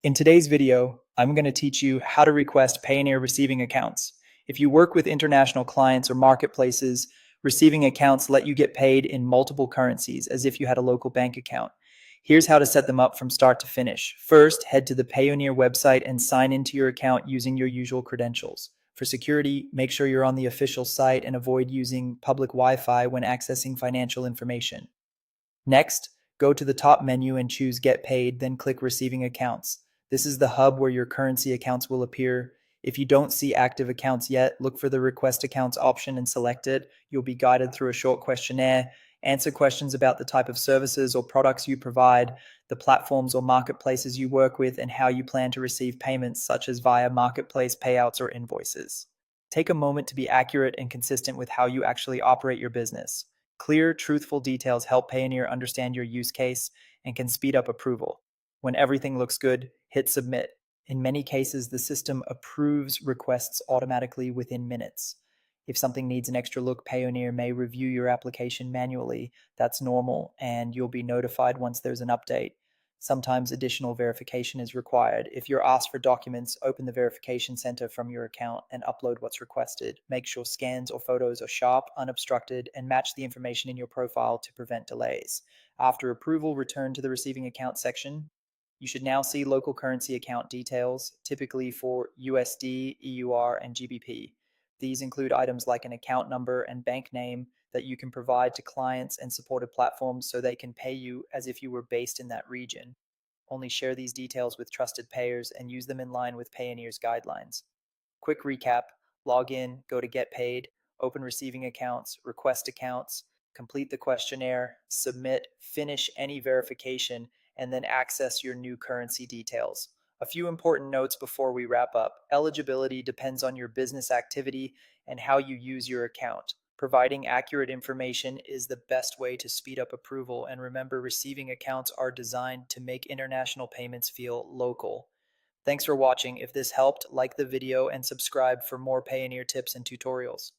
In today's video, I'm going to teach you how to request Payoneer receiving accounts. If you work with international clients or marketplaces, receiving accounts let you get paid in multiple currencies as if you had a local bank account. Here's how to set them up from start to finish. First, head to the Payoneer website and sign into your account using your usual credentials. For security, make sure you're on the official site and avoid using public Wi-Fi when accessing financial information. Next, go to the top menu and choose Get Paid, then click Receiving Accounts. This is the hub where your currency accounts will appear. If you don't see active accounts yet, look for the Request Accounts option and select it. You'll be guided through a short questionnaire. Answer questions about the type of services or products you provide, the platforms or marketplaces you work with, and how you plan to receive payments, such as via marketplace payouts or invoices. Take a moment to be accurate and consistent with how you actually operate your business. Clear, truthful details help Payoneer understand your use case and can speed up approval. When everything looks good, hit submit. In many cases, the system approves requests automatically within minutes. If something needs an extra look, Payoneer may review your application manually. That's normal, and you'll be notified once there's an update. Sometimes additional verification is required. If you're asked for documents, open the verification center from your account and upload what's requested. Make sure scans or photos are sharp, unobstructed, and match the information in your profile to prevent delays. After approval, return to the receiving account section. You should now see local currency account details, typically for USD, EUR, and GBP. These include items like an account number and bank name that you can provide to clients and supported platforms so they can pay you as if you were based in that region. Only share these details with trusted payers and use them in line with Payoneer's guidelines. Quick recap: log in, go to Get Paid, open receiving accounts, request accounts, complete the questionnaire, submit, finish any verification, and then access your new currency details. A few important notes before we wrap up. Eligibility depends on your business activity and how you use your account. Providing accurate information is the best way to speed up approval, and remember, receiving accounts are designed to make international payments feel local. Thanks for watching. If this helped, like the video and subscribe for more Payoneer tips and tutorials.